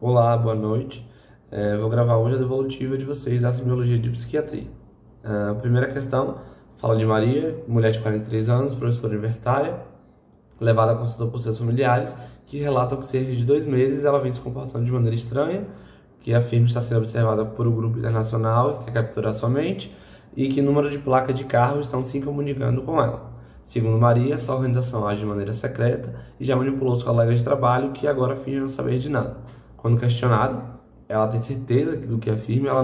Olá, boa noite. Vou gravar hoje a devolutiva de vocês da Semiologia de Psiquiatria. A primeira questão fala de Maria, mulher de 43 anos, professora universitária, levada a consulta por seus familiares, que relatam que cerca de 2 meses ela vem se comportando de maneira estranha, que afirma estar sendo observada por um grupo internacional que quer capturar sua mente e que número de placas de carro estão se comunicando com ela. Segundo Maria, essa organização age de maneira secreta e já manipulou os colegas de trabalho que agora fingem não saber de nada. Quando questionada, ela tem certeza do que afirma e ela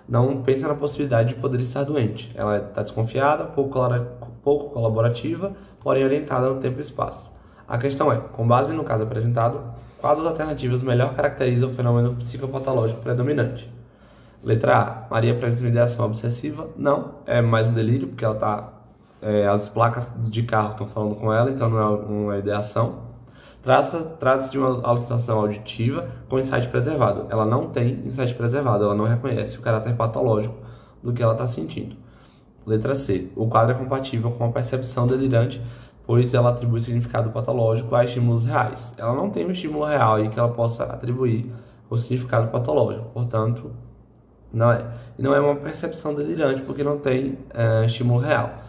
não pensa na possibilidade de poder estar doente. Ela está desconfiada, pouco colaborativa, porém orientada no tempo e espaço. A questão é, com base no caso apresentado, qual das alternativas melhor caracteriza o fenômeno psicopatológico predominante? Letra A. Maria apresenta uma ideação obsessiva? Não, é mais um delírio, porque ela está... as placas de carro estão falando com ela, então não é uma ideação. Trata-se de uma alucinação auditiva com insight preservado. Ela não tem insight preservado, ela não reconhece o caráter patológico do que ela está sentindo. Letra C. O quadro é compatível com a percepção delirante, pois ela atribui significado patológico a estímulos reais. Ela não tem um estímulo real aí que ela possa atribuir o significado patológico, portanto, não é. E não é uma percepção delirante, porque não tem estímulo real.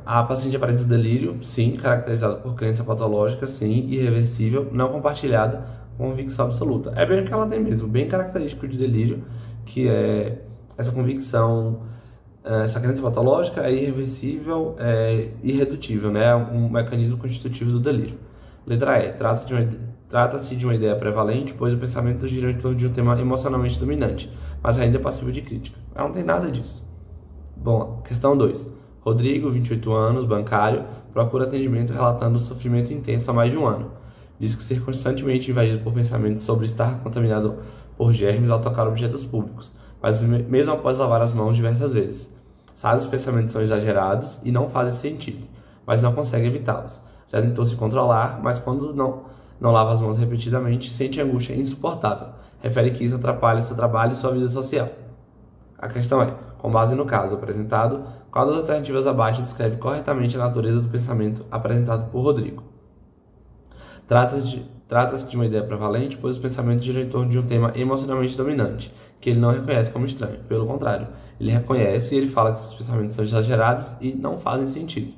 A paciente apresenta delírio, sim, caracterizado por crença patológica, sim, irreversível, não compartilhada, com convicção absoluta. É bem o que ela tem mesmo, bem característico de delírio, que é essa convicção, essa crença patológica é irreversível, é irredutível, né? É um mecanismo constitutivo do delírio. Letra E. Trata-se de uma ideia prevalente, pois o pensamento gira em torno de um tema emocionalmente dominante, mas ainda é passível de crítica. Ela não tem nada disso. Bom, questão 2. Rodrigo, 28 anos, bancário, procura atendimento relatando sofrimento intenso há mais de um ano. Diz que ser constantemente invadido por pensamentos sobre estar contaminado por germes ao tocar objetos públicos, mas mesmo após lavar as mãos diversas vezes. Sabe que os pensamentos são exagerados e não fazem sentido, mas não consegue evitá-los. Já tentou se controlar, mas quando não lava as mãos repetidamente, sente angústia insuportável. Refere que isso atrapalha seu trabalho e sua vida social. A questão é, com base no caso apresentado, qual das alternativas abaixo descreve corretamente a natureza do pensamento apresentado por Rodrigo? Trata-se de uma ideia prevalente, pois os pensamentos giram em torno de um tema emocionalmente dominante, que ele não reconhece como estranho. Pelo contrário, ele reconhece e ele fala que esses pensamentos são exagerados e não fazem sentido.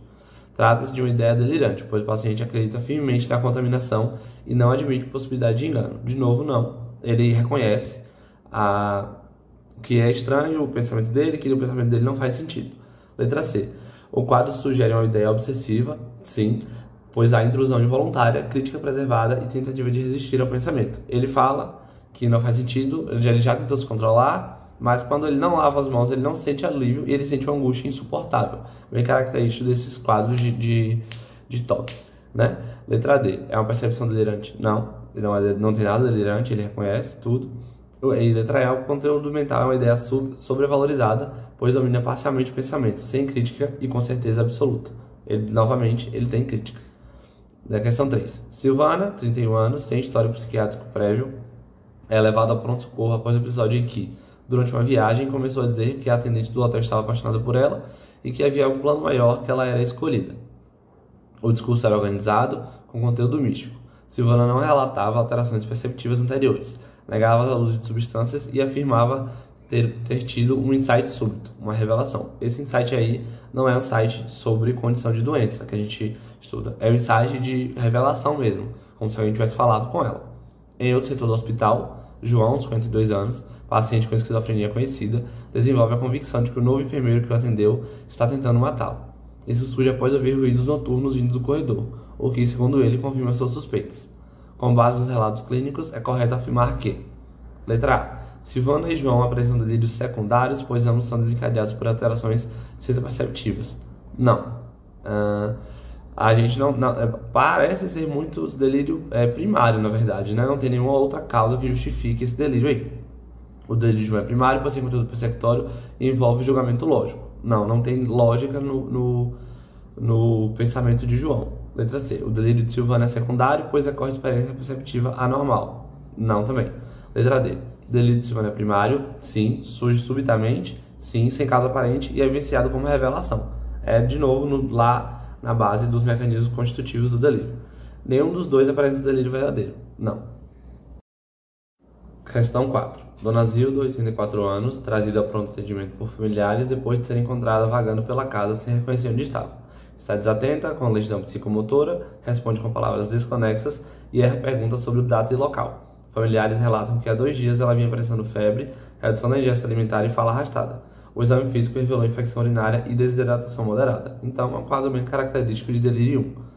Trata-se de uma ideia delirante, pois o paciente acredita firmemente na contaminação e não admite possibilidade de engano. De novo, não. Ele reconhece que é estranho o pensamento dele, que o pensamento dele não faz sentido. Letra C. O quadro sugere uma ideia obsessiva, sim, pois há intrusão involuntária, crítica preservada e tentativa de resistir ao pensamento. Ele fala que não faz sentido, ele já tentou se controlar, mas quando ele não lava as mãos, ele não sente alívio e ele sente uma angústia insuportável, bem característico desses quadros de toque, né? Letra D. É uma percepção delirante? Não, não tem nada delirante, ele reconhece tudo. E letra E, o conteúdo mental é uma ideia sobrevalorizada, pois domina parcialmente o pensamento, sem crítica e com certeza absoluta. Novamente, ele tem crítica. Da questão 3. Silvana, 31 anos, sem histórico psiquiátrico prévio, é levada ao pronto-socorro após o episódio em que, durante uma viagem, começou a dizer que a atendente do hotel estava apaixonada por ela e que havia um plano maior que ela era escolhida. O discurso era organizado, com conteúdo místico. Silvana não relatava alterações perceptivas anteriores, negava o uso de substâncias e afirmava ter tido um insight súbito, uma revelação. Esse insight aí não é um insight sobre condição de doença que a gente estuda, é um insight de revelação mesmo, como se alguém tivesse falado com ela. Em outro setor do hospital, João, 52 anos, paciente com esquizofrenia conhecida, desenvolve a convicção de que o novo enfermeiro que o atendeu está tentando matá-lo. Isso surge após ouvir ruídos noturnos vindos do corredor, o que, segundo ele, confirma suas suspeitas. Com base nos relatos clínicos, é correto afirmar que: letra A. Silvana e João apresentam delírios secundários, pois ambos são desencadeados por alterações perceptivas. Não. A gente não parece ser muito delírio primário, na verdade, né? Não tem nenhuma outra causa que justifique esse delírio aí. O delírio de João é primário, por ser conteúdo perceptório e envolve julgamento lógico. Não tem lógica no pensamento de João. Letra C. O delírio de Silvana é secundário, pois ocorre experiência perceptiva anormal. Não também. Letra D. O delírio de Silvana é primário, sim, surge subitamente, sim, sem causa aparente e é vivenciado como revelação. É, de novo, lá na base dos mecanismos constitutivos do delírio. Nenhum dos dois apresenta delírio verdadeiro. Não. Questão 4. Dona Zilda, 84 anos, trazida ao pronto atendimento por familiares depois de ser encontrada vagando pela casa sem reconhecer onde estava. Está desatenta, com lentidão psicomotora, responde com palavras desconexas e erra perguntas sobre data e local. Familiares relatam que há 2 dias ela vinha apresentando febre, redução da ingesta alimentar e fala arrastada. O exame físico revelou infecção urinária e desidratação moderada. Então, é um quadro bem característico de delírio 1.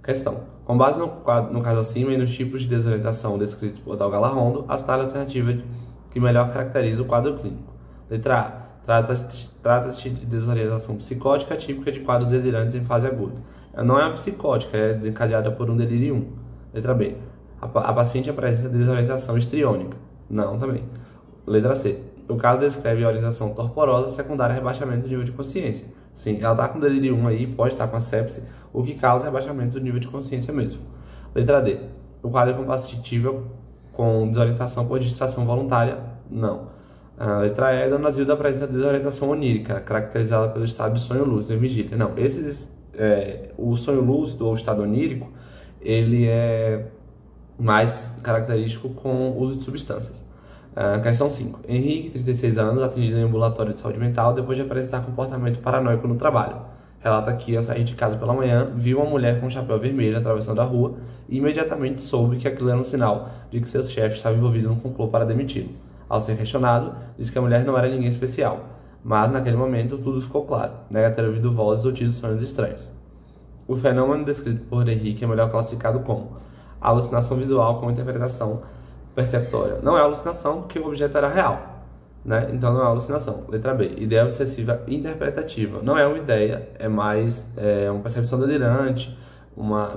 Questão. Com base no caso acima e nos tipos de desorientação descritos por Dal Galarrondo, assinale a alternativa que melhor caracteriza o quadro clínico. Letra A. Trata-se de desorientação psicótica típica de quadros delirantes em fase aguda. Não é uma psicótica, é desencadeada por um delírio 1. Letra B. A paciente apresenta desorientação histriônica. Não, também. Letra C. O caso descreve orientação torporosa secundária a rebaixamento do nível de consciência. Sim, ela está com delírio 1 aí, pode estar com a sepse, o que causa rebaixamento do nível de consciência mesmo. Letra D. O quadro é compatível com desorientação por distração voluntária? Não. Letra E. Dona Zilda apresenta desorientação onírica, caracterizada pelo estado de sonho lúcido e vigília. Não, o sonho lúcido ou estado onírico, ele é mais característico com o uso de substâncias. Questão 5. Henrique, 36 anos, atendido em ambulatório de saúde mental depois de apresentar comportamento paranoico no trabalho. Relata que, ao sair de casa pela manhã, viu uma mulher com um chapéu vermelho atravessando a rua e imediatamente soube que aquilo era um sinal de que seus chefes estavam envolvidos num complô para demiti-lo. Ao ser questionado, disse que a mulher não era ninguém especial, mas naquele momento tudo ficou claro, nega ter ouvido vozes ou tido sonhos estranhos. O fenômeno descrito por Henrique é melhor classificado como alucinação visual com interpretação perceptória. Não é alucinação porque o objeto era real, né? Então não é alucinação. Letra B. Ideia obsessiva interpretativa. Não é uma ideia, é mais uma percepção delirante,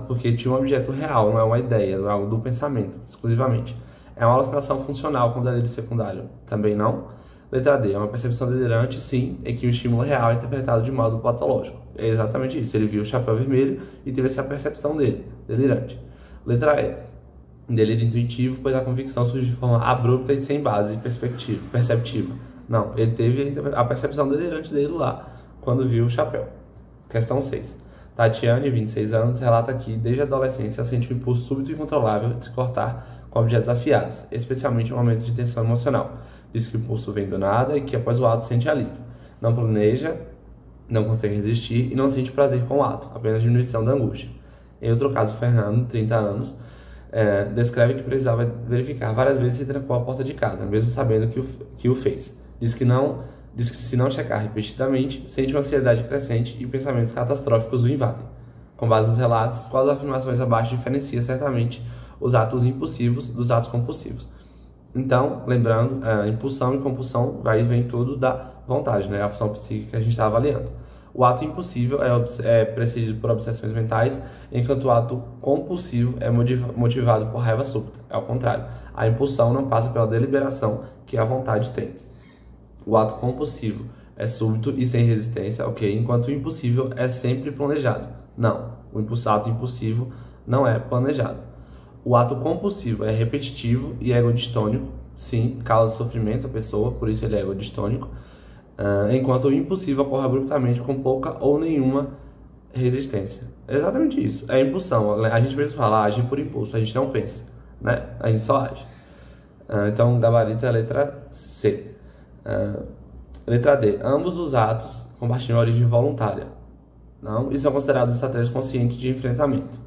porque tinha um objeto real, não é uma ideia, não é algo do pensamento, exclusivamente. É uma alucinação funcional com delírio secundário. Também não. Letra D. É uma percepção delirante, sim, em que o estímulo real é interpretado de modo patológico. É exatamente isso. Ele viu o chapéu vermelho e teve essa percepção dele, delirante. Letra E. Delírio intuitivo, pois a convicção surge de forma abrupta e sem base perceptiva. Não, ele teve a percepção delirante dele lá, quando viu o chapéu. Questão 6. Tatiane, 26 anos, relata que, desde a adolescência, sente um impulso súbito e incontrolável de se cortar com objetos afiados, especialmente em momentos de tensão emocional. Diz que o impulso vem do nada e que, após o ato, sente alívio. Não planeja, não consegue resistir e não sente prazer com o ato, apenas diminuição da angústia. Em outro caso, Fernando, 30 anos, descreve que precisava verificar várias vezes se trancou a porta de casa, mesmo sabendo que o fez. Diz que se não checar repetidamente, sente uma ansiedade crescente e pensamentos catastróficos o invadem. Com base nos relatos, quais afirmações abaixo diferencia certamente os atos impulsivos dos atos compulsivos. Então, lembrando, impulsão e compulsão vem tudo da vontade, né? A função psíquica que a gente está avaliando. O ato impulsivo é precedido por obsessões mentais, enquanto o ato compulsivo é motivado por raiva súbita. É o contrário. A impulsão não passa pela deliberação que a vontade tem. O ato compulsivo é súbito e sem resistência, ok? Enquanto o impulsivo é sempre planejado. Não, ato impulsivo não é planejado. O ato compulsivo é repetitivo e egodistônico. Sim, causa sofrimento à pessoa, por isso ele é egodistônico. Enquanto o impulsivo ocorre abruptamente com pouca ou nenhuma resistência. É exatamente isso. É impulsão. A gente precisa falar, age por impulso. A gente não pensa, né? A gente só age. Então, gabarito é a letra C. Letra D. Ambos os atos compartilham a origem voluntária. Não? E são considerados estratégias conscientes de enfrentamento.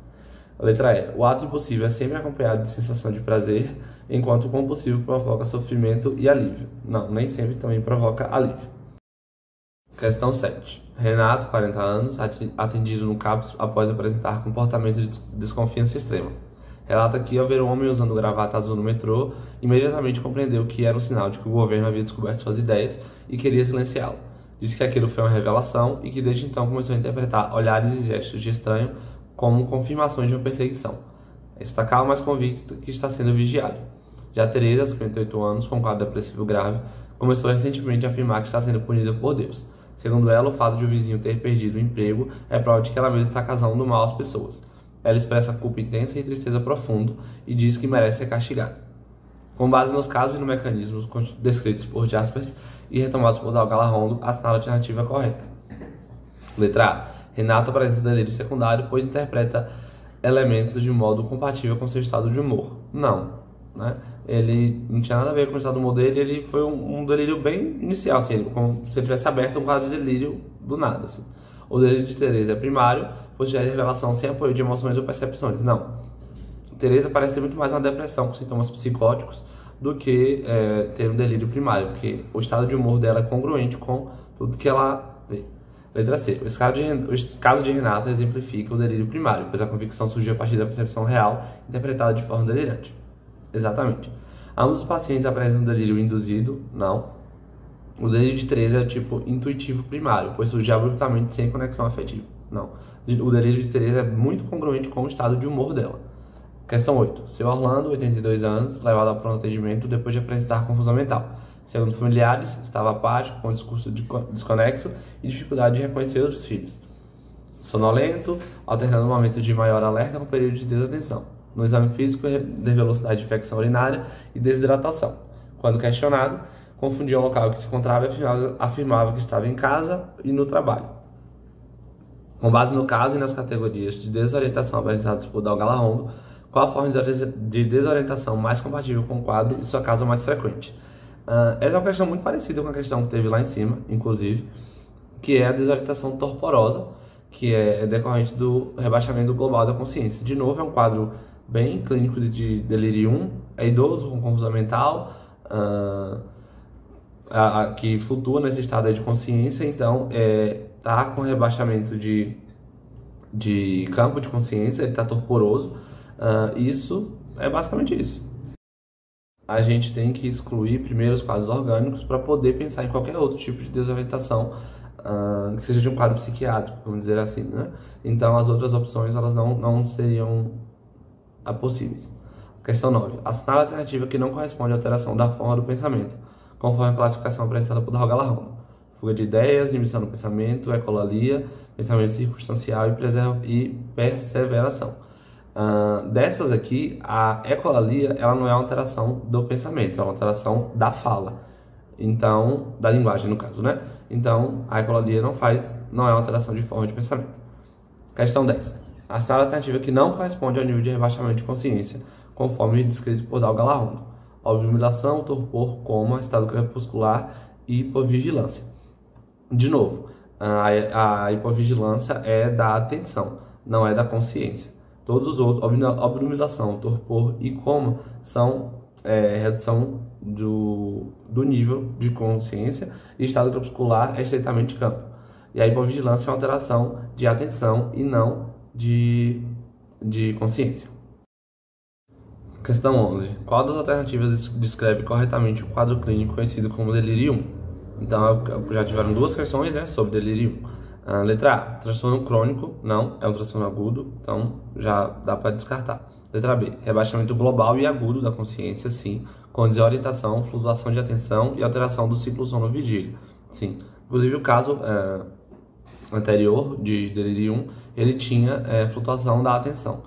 Letra E. O ato impulsivo é sempre acompanhado de sensação de prazer, enquanto o compulsivo provoca sofrimento e alívio. Não, nem sempre também provoca alívio. Questão 7. Renato, 40 anos, atendido no CAPS após apresentar comportamento de desconfiança extrema. Relata que, ao ver um homem usando gravata azul no metrô, imediatamente compreendeu que era um sinal de que o governo havia descoberto suas ideias e queria silenciá-lo. Disse que aquilo foi uma revelação e que desde então começou a interpretar olhares e gestos de estranho como confirmações de uma perseguição. Está calmo, mas convicto que está sendo vigiado. Já Teresa, 58 anos, com quadro depressivo grave, começou recentemente a afirmar que está sendo punida por Deus. Segundo ela, o fato de o vizinho ter perdido o emprego é prova de que ela mesma está causando mal às pessoas. Ela expressa culpa intensa e tristeza profundo e diz que merece ser castigada. Com base nos casos e no mecanismos descritos por Jaspers e retomados por Dal Galarrondo, assinala a alternativa correta. Letra A. Renato apresenta delírio secundário, pois interpreta elementos de modo compatível com seu estado de humor. Não. né? Ele não tinha nada a ver com o estado do humor dele, ele foi um delírio bem inicial, assim, como se ele tivesse aberto um quadro de delírio do nada, assim. O delírio de Teresa é primário, pois já é revelação sem apoio de emoções ou percepções. Não. Teresa parece ter muito mais uma depressão com sintomas psicóticos do que ter um delírio primário, porque o estado de humor dela é congruente com tudo que ela vê. Letra C. O caso de Renata exemplifica o delírio primário, pois a convicção surgiu a partir da percepção real, interpretada de forma delirante. Exatamente. Ambos os pacientes apresentam delírio induzido? Não. O delírio de Teresa é tipo intuitivo primário, pois surgiu abruptamente sem conexão afetiva. Não. O delírio de Teresa é muito congruente com o estado de humor dela. Questão 8. Seu Orlando, 82 anos, levado ao pronto atendimento depois de apresentar confusão mental. Segundo familiares, estava apático, com discurso desconexo e dificuldade de reconhecer outros filhos. Sonolento, alternando um momento de maior alerta com período de desatenção. No exame físico, revelou velocidade de infecção urinária e desidratação. Quando questionado, confundia o local que se encontrava e afirmava que estava em casa e no trabalho. Com base no caso e nas categorias de desorientação apresentadas por Dalgala Rondo, qual a forma de desorientação mais compatível com o quadro e sua causa mais frequente? Essa é uma questão muito parecida com a questão que teve lá em cima, inclusive, que é a desorientação torporosa, que é decorrente do rebaixamento global da consciência. De novo, é um quadro bem clínico de delirium, é idoso com confusão mental, que flutua nesse estado aí de consciência, então tá com rebaixamento de campo de consciência, ele tá torporoso. Isso é basicamente isso. A gente tem que excluir primeiro os quadros orgânicos para poder pensar em qualquer outro tipo de desorientação, que seja de um quadro psiquiátrico, vamos dizer assim, né? Então as outras opções elas não seriam possíveis. Questão 9. Assinale a alternativa que não corresponde à alteração da forma do pensamento, conforme a classificação apresentada por Dalgala Rondo. Fuga de ideias, inibição do pensamento, ecolalia, pensamento circunstancial e perseveração. Dessas aqui, a ecolalia ela não é uma alteração do pensamento, é uma alteração da fala, então, da linguagem no caso, né? Então, a ecolalia não é uma alteração de forma de pensamento. Questão 10. Assinale a alternativa que não corresponde ao nível de rebaixamento de consciência, conforme descrito por Dalgala Rondo. Obnubilação, torpor, coma, estado crepuscular e hipovigilância. De novo, a hipovigilância é da atenção, não é da consciência. Todos os outros, obnubilação, torpor e coma, são redução do nível de consciência, e estado crepuscular é estreitamente campo. E a hipovigilância é uma alteração de atenção e não de consciência. Questão 11. Qual das alternativas descreve corretamente o quadro clínico conhecido como delírio 1? Então, já tiveram duas questões, né, sobre delírio 1. Letra A. Transtorno crônico. Não, é um transtorno agudo, então já dá para descartar. Letra B. Rebaixamento global e agudo da consciência, sim, com desorientação, flutuação de atenção e alteração do ciclo sono-vigília. Sim. Inclusive, o caso anterior de delírio 1, ele tinha flutuação da atenção.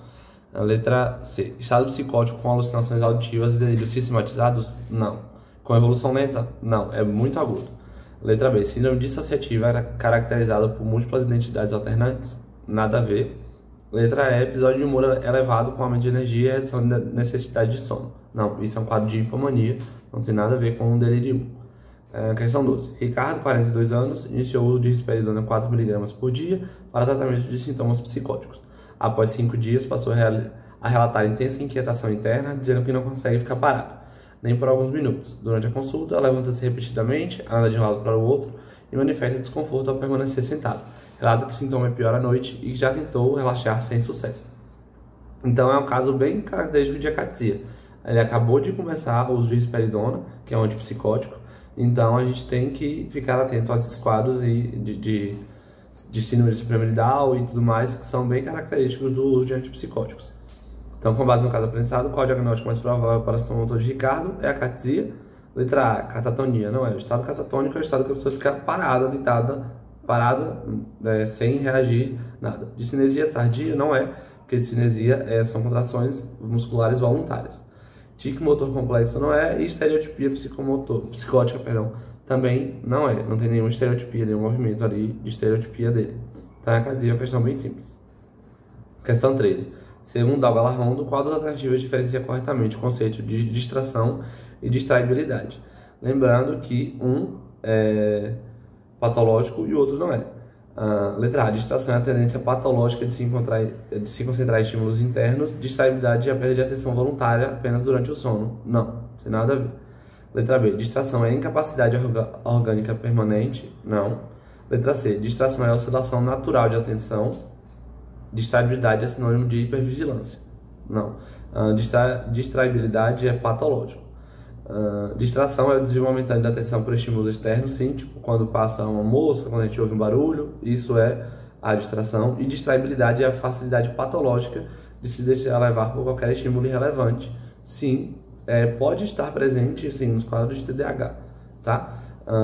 Letra C. Estado psicótico com alucinações auditivas e delírios sistematizados? Não. Com evolução lenta? Não, é muito agudo. Letra B. Síndrome dissociativa era caracterizada por múltiplas identidades alternantes? Nada a ver. Letra E. Episódio de humor elevado com aumento de energia e redução da necessidade de sono? Não, isso é um quadro de hipomania, não tem nada a ver com um delírio. Questão 12. Ricardo, 42 anos, iniciou o uso de risperidona 4 mg por dia para tratamento de sintomas psicóticos. Após 5 dias, passou a relatar intensa inquietação interna, dizendo que não consegue ficar parado, nem por alguns minutos. Durante a consulta, levanta-se repetidamente, anda de um lado para o outro e manifesta desconforto ao permanecer sentado. Relata que o sintoma é pior à noite e que já tentou relaxar sem sucesso. Então é um caso bem característico de acatesia. Ele acabou de começar o uso de risperidona, que é um antipsicótico, então a gente tem que ficar atento a esses quadros de síndrome suprapiramidal e tudo mais, que são bem característicos do uso de antipsicóticos. Então, com base no caso apresentado, qual é o diagnóstico mais provável para o sintoma motor de Ricardo? É a acatesia. Letra A, catatonia. Não é. O estado catatônico é o estado que a pessoa fica parada, deitada, sem reagir nada. Discinesia tardia? Não é, porque discinesia são contrações musculares voluntárias. Tique motor complexo não é, e estereotipia psicótica, também não é. Não tem nenhuma estereotipia, nenhum movimento ali de estereotipia dele. Então, a acatesia é uma questão bem simples. Questão 13. Segundo Dalga Larrondo, qual das alternativas diferencia corretamente o conceito de distração e distraibilidade? Lembrando que um é patológico e o outro não é. Letra A, distração é a tendência patológica de se concentrar em estímulos internos, distraibilidade é a perda de atenção voluntária apenas durante o sono. Não, tem nada a ver. Letra B, distração é incapacidade orgânica permanente? Não. Letra C, distração é oscilação natural de atenção, distraibilidade é sinônimo de hipervigilância? Não. Distraibilidade é patológico. Distração é o desvio momentâneo da atenção por estímulos externos, sim, tipo quando passa uma mosca, quando a gente ouve um barulho, isso é a distração. E distraibilidade é a facilidade patológica de se deixar levar por qualquer estímulo irrelevante. Sim, pode estar presente, sim, nos quadros de TDAH, tá?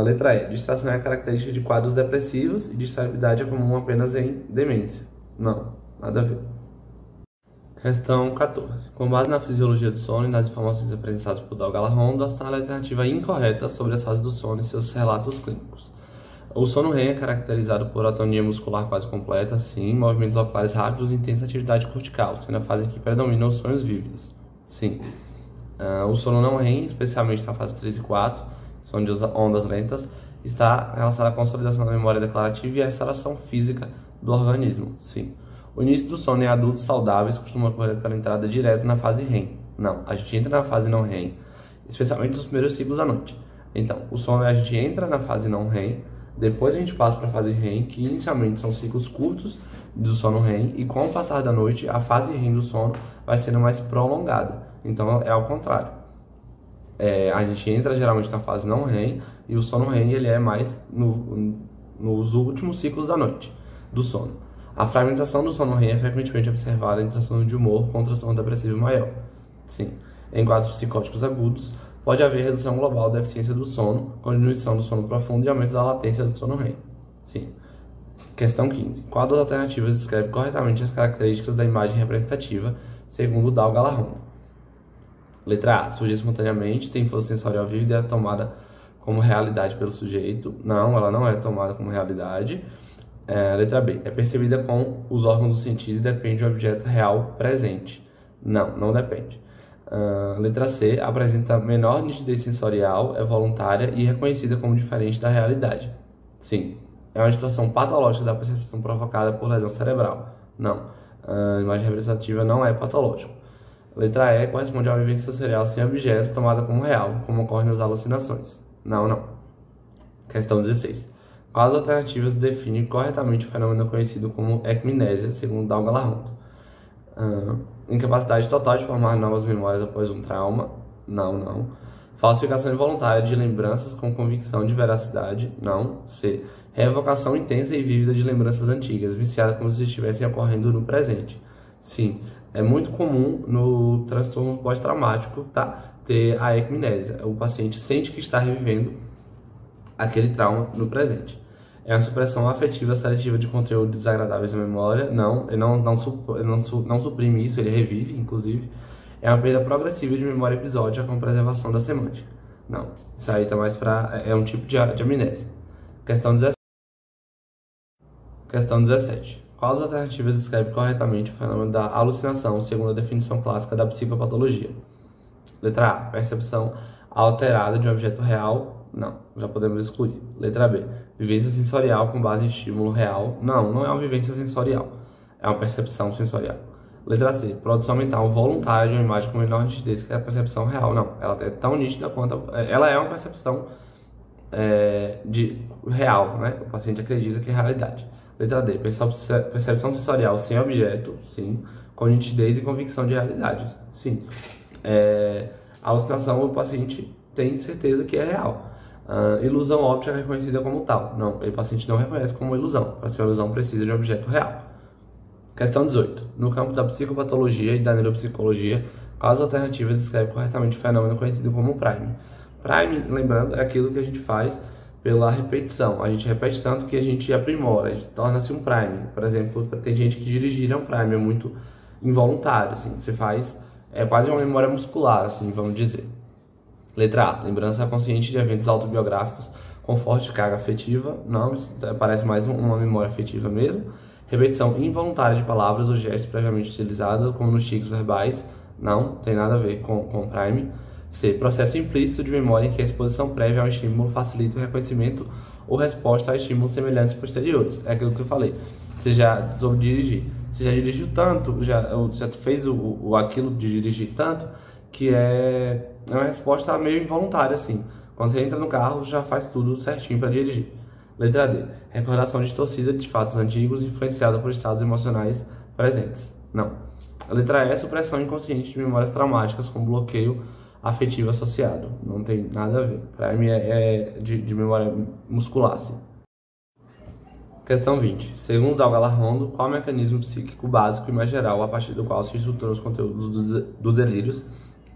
Letra E, distração é a característica de quadros depressivos e distraibilidade é comum apenas em demência. Não, nada a ver. Questão 14. Com base na fisiologia do sono e nas informações apresentadas por Dalga Larrondo, assinale a alternativa incorreta sobre as fases do sono e seus relatos clínicos. O sono REM é caracterizado por atonia muscular quase completa, sim, movimentos oculares rápidos e intensa atividade cortical, sendo a fase em que predominam os sonhos vívidos. Sim. O sono não REM, especialmente na fase 3 e 4, sono de ondas lentas, está relacionado à consolidação da memória declarativa e à restauração física do organismo. Sim. O início do sono em adultos saudáveis costuma ocorrer pela entrada direta na fase REM. Não, a gente entra na fase não REM, especialmente nos primeiros ciclos da noite. Então, o sono a gente entra na fase não REM, depois a gente passa para a fase REM, que inicialmente são ciclos curtos do sono REM, e com o passar da noite, a fase REM do sono vai sendo mais prolongada. Então, é ao contrário. A gente entra geralmente na fase não REM, e o sono REM ele é mais nos últimos ciclos da noite, do sono. A fragmentação do sono REM é frequentemente observada em transtorno de humor com transtorno depressivo maior. Sim. Em quadros psicóticos agudos, pode haver redução global da eficiência do sono, com diminuição do sono profundo e aumento da latência do sono REM. Sim. Questão 15. Qual das alternativas descreve corretamente as características da imagem representativa, segundo Dalga Larrondo? Letra A. Surge espontaneamente, tem força sensorial vívida e é tomada como realidade pelo sujeito. Não, ela não é tomada como realidade. Letra B. É percebida com os órgãos do sentido e depende de um objeto real presente. Não, não depende. Letra C. Apresenta menor nitidez sensorial, é voluntária e reconhecida como diferente da realidade. Sim. É uma distorção patológica da percepção provocada por lesão cerebral. Não. A imagem representativa não é patológica. Letra E. Corresponde a uma vivência sensorial sem objeto tomada como real, como ocorre nas alucinações. Não, não. Questão 16. Quais alternativas definem corretamente o fenômeno conhecido como ecmnésia, segundo Dalga Larrondo? Incapacidade total de formar novas memórias após um trauma? Não, não. Falsificação involuntária de lembranças com convicção de veracidade? Não. C. Reevocação intensa e vívida de lembranças antigas, viciada como se estivessem ocorrendo no presente? Sim. É muito comum no transtorno pós-traumático, tá? Ter a ecmnésia. O paciente sente que está revivendo aquele trauma no presente. É uma supressão afetiva seletiva de conteúdos desagradáveis na memória? Não, ele não suprime isso, ele revive, inclusive. É uma perda progressiva de memória episódica com preservação da semântica? Não, isso aí tá mais é um tipo de amnésia. Questão 17. Qual das alternativas descreve corretamente o fenômeno da alucinação, segundo a definição clássica da psicopatologia? Letra A. Percepção alterada de um objeto real? Não, já podemos excluir. Letra B. Vivência sensorial com base em estímulo real? Não, não é uma vivência sensorial. É uma percepção sensorial. Letra C. Produção mental voluntária de uma imagem com menor nitidez que a percepção real? Não, ela é tão nítida quanto... Ela é uma percepção real, né? O paciente acredita que é realidade. Letra D. Percepção sensorial sem objeto? Sim. Com nitidez e convicção de realidade? Sim. A alucinação, o paciente tem certeza que é real. Ilusão óptica é reconhecida como tal. Não, o paciente não reconhece como ilusão. Para ser uma ilusão, precisa de um objeto real. Questão 18. No campo da psicopatologia e da neuropsicologia, quais alternativas descrevem corretamente o fenômeno conhecido como Prime? Prime, lembrando, é aquilo que a gente faz pela repetição. A gente repete tanto que a gente aprimora, a gente torna-se um Prime. Por exemplo, tem gente que dirigir é um Prime, é muito involuntário. Assim, você faz, é quase uma memória muscular, assim, vamos dizer. Letra A. Lembrança consciente de eventos autobiográficos com forte carga afetiva. Não, isso parece mais uma memória afetiva mesmo. Repetição involuntária de palavras ou gestos previamente utilizados, como nos tiques verbais. Não, tem nada a ver com Prime. C. Processo implícito de memória em que a exposição prévia ao estímulo facilita o reconhecimento ou resposta a estímulos semelhantes posteriores. É aquilo que eu falei. Você já soube dirigir. Você já dirigiu tanto, já fez aquilo de dirigir tanto, que é uma resposta meio involuntária, assim. Quando você entra no carro, já faz tudo certinho para dirigir. Letra D. Recordação distorcida de fatos antigos influenciada por estados emocionais presentes. Não. A letra E. Supressão inconsciente de memórias traumáticas com bloqueio afetivo associado. Não tem nada a ver. Prime é de memória muscular, assim. Questão 20. Segundo Dalgal Rondo, qual é o mecanismo psíquico básico e mais geral a partir do qual se estruturam os conteúdos dos delírios,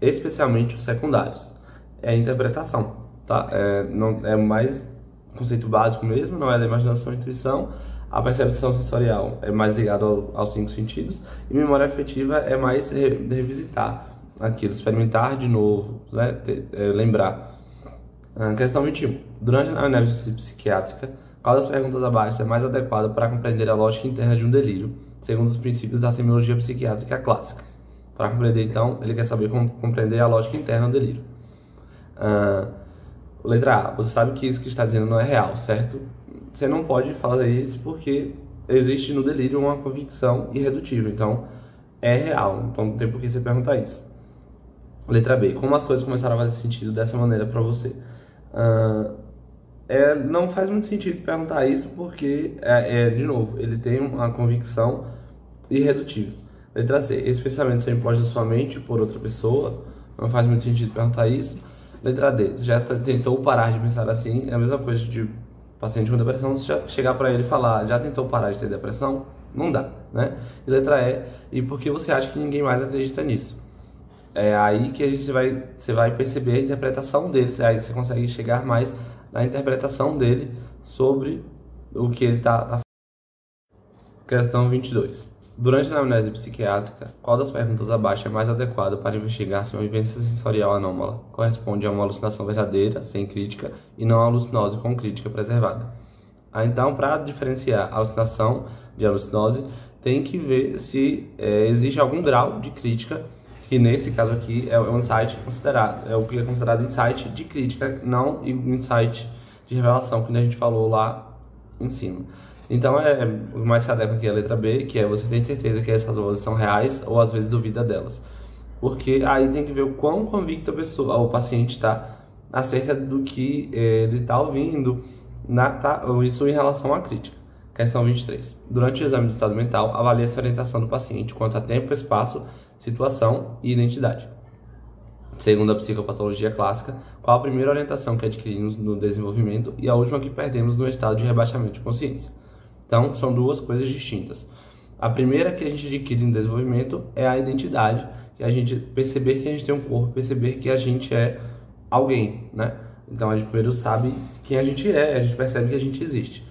especialmente os secundários? É a interpretação, tá? Não, é mais conceito básico mesmo, não é da imaginação e intuição. A percepção sensorial é mais ligada aos 5 sentidos. E memória afetiva é mais revisitar aquilo, experimentar de novo, né? Lembrar. Questão 21. Durante a análise psiquiátrica, qual das perguntas abaixo é mais adequada para compreender a lógica interna de um delírio, segundo os princípios da semiologia psiquiátrica clássica? Para compreender, então, ele quer saber como compreender a lógica interna do delírio. Letra A. Você sabe que isso que está dizendo não é real, certo? Você não pode fazer isso porque existe no delírio uma convicção irredutível. Então, é real. Então, não tem por que você perguntar isso. Letra B. Como as coisas começaram a fazer sentido dessa maneira para você? Não faz muito sentido perguntar isso porque, de novo, ele tem uma convicção irredutível. Letra C. Esses pensamentos são impostos na sua mente por outra pessoa. Não faz muito sentido perguntar isso. Letra D. Já tentou parar de pensar assim? É a mesma coisa de paciente com depressão. Você já chegar para ele e falar, já tentou parar de ter depressão? Não dá, né? E letra E. E por que você acha que ninguém mais acredita nisso? É aí que você vai perceber a interpretação dele. Aí você consegue chegar mais na interpretação dele sobre o que ele está falando. Questão 22. Durante a anamnese psiquiátrica, qual das perguntas abaixo é mais adequada para investigar se uma vivência sensorial anômala corresponde a uma alucinação verdadeira, sem crítica, e não a alucinose com crítica preservada? Então, para diferenciar a alucinação de alucinose, tem que ver se existe algum grau de crítica, que nesse caso aqui é um insight considerado, é o que é considerado insight de crítica, não o insight de revelação, que a gente falou lá em cima. Então, o mais se adequa aqui é a letra B, que é você tem certeza que essas vozes são reais ou às vezes duvida delas. Porque aí tem que ver o quão convicto o paciente está acerca do que ele está ouvindo, isso em relação à crítica. Questão 23. Durante o exame do estado mental, avalia-se a orientação do paciente quanto a tempo, espaço, situação e identidade. Segundo a psicopatologia clássica, qual a primeira orientação que adquirimos no desenvolvimento e a última que perdemos no estado de rebaixamento de consciência? Então, são duas coisas distintas. A primeira que a gente adquire no desenvolvimento é a identidade, que é a gente perceber que a gente tem um corpo, perceber que a gente é alguém, né? Então, a gente primeiro sabe quem a gente é, a gente percebe que a gente existe.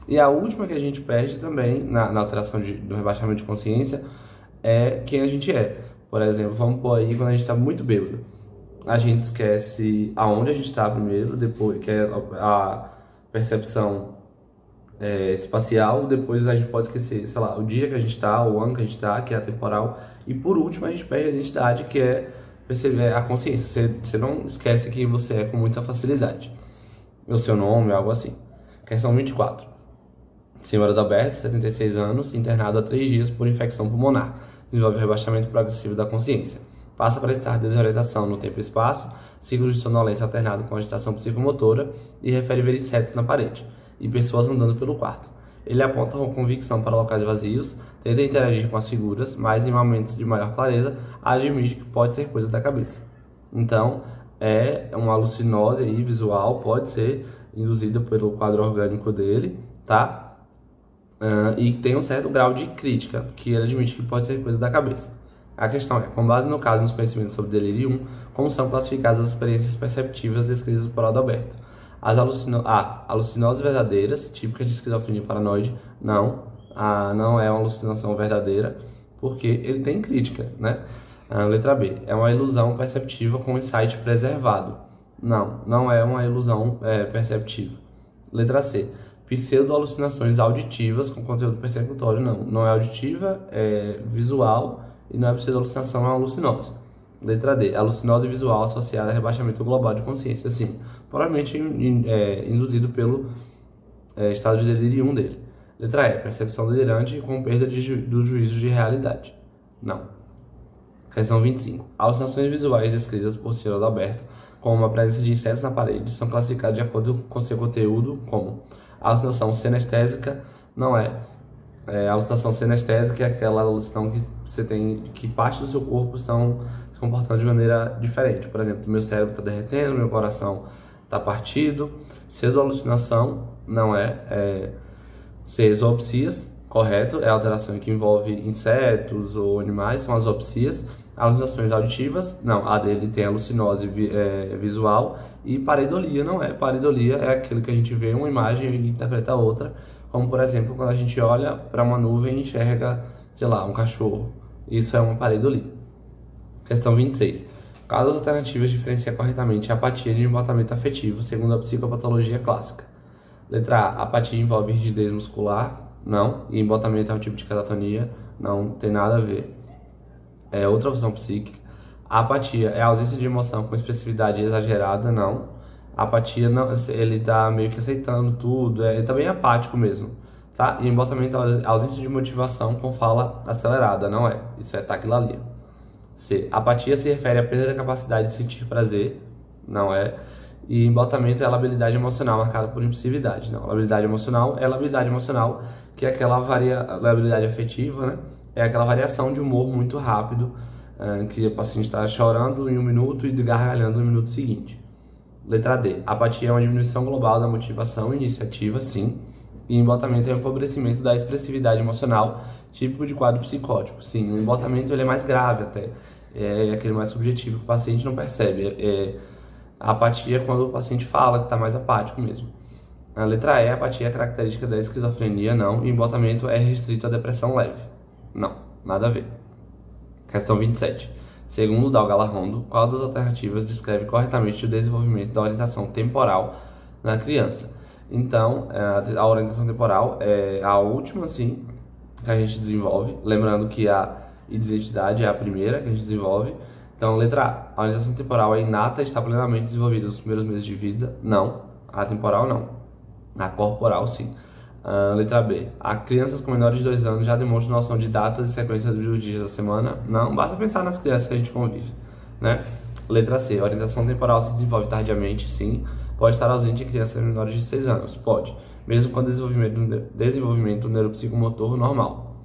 E a última que a gente perde também, na alteração do rebaixamento de consciência, é quem a gente é. Por exemplo, vamos pôr aí quando a gente está muito bêbado. A gente esquece aonde a gente está primeiro, depois que é a percepção espacial, depois a gente pode esquecer, sei lá, o dia que a gente está, o ano que a gente está, que é atemporal, e por último a gente perde a identidade, que é perceber a consciência. Você não esquece quem você é com muita facilidade. O seu nome, algo assim. Questão 24. Senhora Adalberto, 76 anos, internado há 3 dias por infecção pulmonar. Desenvolve rebaixamento progressivo da consciência. Passa a prestar desorientação no tempo e espaço, ciclo de sonolência alternado com agitação psicomotora e refere ver insetos na parede e pessoas andando pelo quarto. Ele aponta com convicção para locais vazios, tenta interagir com as figuras, mas em momentos de maior clareza, admite que pode ser coisa da cabeça. Então, é uma alucinose aí, visual, pode ser induzida pelo quadro orgânico dele, tá? E tem um certo grau de crítica, que ele admite que pode ser coisa da cabeça. A questão é, com base no caso e nos conhecimentos sobre delírio 1, como são classificadas as experiências perceptivas descritas por Adalberto? Alucinoses verdadeiras, típicas de esquizofrenia paranoide, não é uma alucinação verdadeira, porque ele tem crítica, né? Letra B, é uma ilusão perceptiva com insight preservado. Não é uma ilusão perceptiva. Letra C, Pseudo-alucinações auditivas com conteúdo persecutório, não é auditiva, é visual e não é pseudo-alucinação, é uma alucinose. Letra D, alucinose visual associada a rebaixamento global de consciência, sim, provavelmente induzido pelo estado de delírio 1 dele. Letra E, percepção delirante com perda do juízo de realidade, não. Questão 25. Alucinações visuais descritas por Ciro Adalberto como a presença de insetos na parede são classificadas de acordo com seu conteúdo como alucinação senestésica, não é. A alucinação senestésica é aquela alucinação que você tem, que parte do seu corpo estão se comportando de maneira diferente. Por exemplo, meu cérebro está derretendo, meu coração está partido. Pseudo-alucinação não é. C, zoopsias, correto, é a alteração que envolve insetos ou animais, são as zoopsias. Alucinações auditivas, não, a dele tem alucinose visual. E pareidolia não é. Pareidolia é aquilo que a gente vê uma imagem e interpreta outra, como por exemplo quando a gente olha para uma nuvem e enxerga, sei lá, um cachorro. Isso é uma pareidolia. Questão 26. Quais das alternativas diferencia corretamente a apatia de embotamento afetivo, segundo a psicopatologia clássica? Letra A, apatia envolve rigidez muscular, não. E embotamento é um tipo de catatonia, não tem nada a ver. Outra opção psíquica. A apatia é a ausência de emoção com expressividade exagerada, não. A apatia, não, ele tá meio que aceitando tudo, ele tá bem apático mesmo, tá? E embotamento é a ausência de motivação com fala acelerada, não é. Isso é taquilalia. C, apatia se refere à perda da capacidade de sentir prazer, não é. E embotamento é a labilidade emocional marcada por impulsividade, não. Labilidade emocional é labilidade emocional, que é aquela labilidade afetiva, né? É aquela variação de humor muito rápido, que o paciente está chorando em 1 minuto e gargalhando no minuto seguinte. Letra D. Apatia é uma diminuição global da motivação e iniciativa, sim. E embotamento é um empobrecimento da expressividade emocional, típico de quadro psicótico. Sim, o embotamento ele é mais grave até. É aquele mais subjetivo que o paciente não percebe. A apatia é quando o paciente fala que está mais apático mesmo. A letra E, a apatia é característica da esquizofrenia, não. E embotamento é restrito à depressão leve. Não, nada a ver. Questão 27. Segundo Dalgalarrondo, qual das alternativas descreve corretamente o desenvolvimento da orientação temporal na criança? Então, a orientação temporal é a última, sim, que a gente desenvolve. Lembrando que a identidade é a primeira que a gente desenvolve. Então, letra A. A orientação temporal é inata e está plenamente desenvolvida nos primeiros meses de vida? Não. A temporal, não. A corporal, sim. Letra B. A crianças com menores de 2 anos já demonstram noção de datas e sequência dos dias da semana? Não. Basta pensar nas crianças que a gente convive, né? Letra C. A orientação temporal se desenvolve tardiamente? Sim. Pode estar ausente em crianças menores de 6 anos? Pode. Mesmo com desenvolvimento neuropsicomotor normal?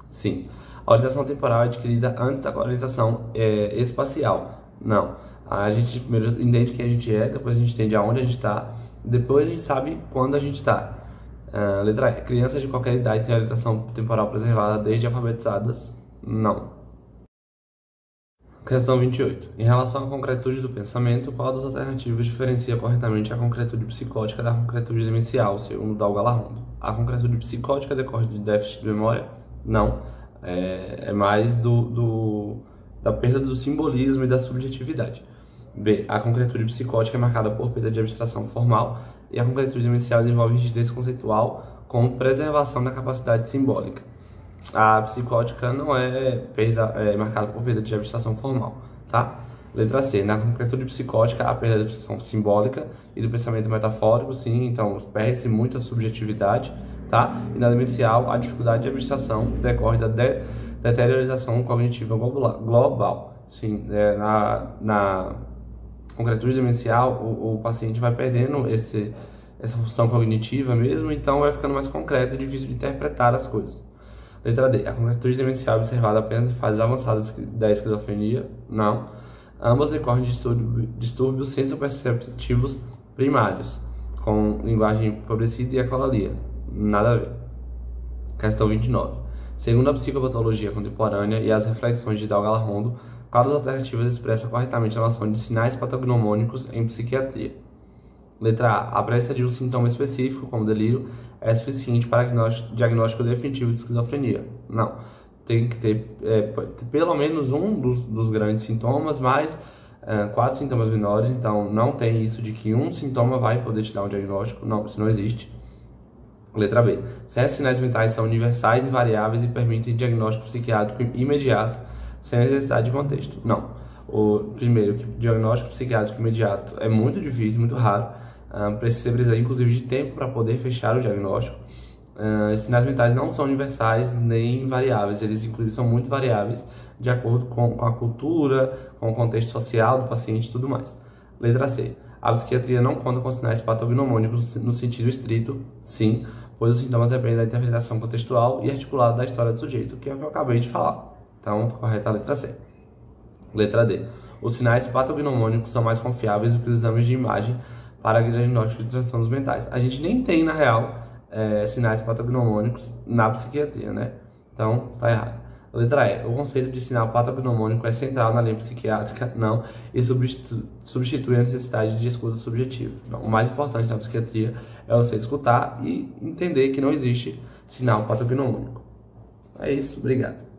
Sim. A orientação temporal é adquirida antes da orientação espacial? Não. A gente primeiro entende quem a gente é, depois a gente entende aonde a gente está, depois a gente sabe quando a gente está. Letra E. Crianças de qualquer idade têm orientação temporal preservada desde alfabetizadas? Não. Questão 28. Em relação à concretude do pensamento, qual das alternativas diferencia corretamente a concretude psicótica da concretude demencial, segundo Dalgalarrondo? A concretude psicótica decorre de déficit de memória? Não. É mais da perda do simbolismo e da subjetividade. B. A concretude psicótica é marcada por perda de abstração formal e a concretude demencial envolve rigidez conceitual com preservação da capacidade simbólica. A psicótica não é marcada por perda de abstração formal, tá? Letra C. Na concretude psicótica, a perda de abstração simbólica e do pensamento metafórico, sim, então perde-se muita subjetividade, tá? E na demencial, a dificuldade de abstração decorre da deteriorização cognitiva global. Sim, na concretude demencial, o paciente vai perdendo essa função cognitiva mesmo, então vai ficando mais concreto e difícil de interpretar as coisas. Letra D. A concretude demencial é observada apenas em fases avançadas da esquizofrenia? Não. Ambas decorrem de distúrbios sensoperceptivos primários, com linguagem empobrecida e ecolalia. Nada a ver. Questão 29. Segundo a psicopatologia contemporânea e as reflexões de Dalgalarrondo, qual das alternativas expressa corretamente a noção de sinais patognomônicos em psiquiatria? Letra A. A presença de um sintoma específico, como delírio, é suficiente para diagnóstico definitivo de esquizofrenia? Não. Tem que ter pelo menos um dos grandes sintomas, mais 4 sintomas menores. Então, não tem isso de que um sintoma vai poder te dar um diagnóstico. Não, isso não existe. Letra B. Certos sinais mentais são universais e variáveis e permitem diagnóstico psiquiátrico imediato, sem necessidade de contexto. Não. O primeiro, que diagnóstico psiquiátrico imediato é muito difícil, muito raro. Precisa inclusive de tempo para poder fechar o diagnóstico. Sinais mentais não são universais nem variáveis, eles inclusive são muito variáveis de acordo com a cultura, com o contexto social do paciente e tudo mais. Letra C. A psiquiatria não conta com sinais patognomônicos no sentido estrito, sim, pois os sintomas dependem da interpretação contextual e articulada da história do sujeito, que é o que eu acabei de falar. Então, correta a letra C. Letra D. Os sinais patognomônicos são mais confiáveis do que os exames de imagem para diagnóstico de transtornos mentais. A gente nem tem, na real, sinais patognomônicos na psiquiatria, né? Então, tá errado. Letra E. O conceito de sinal patognomônico é central na linha psiquiátrica, não, e substitui a necessidade de escuta subjetiva. Então, o mais importante na psiquiatria é você escutar e entender que não existe sinal patognomônico. É isso, obrigado.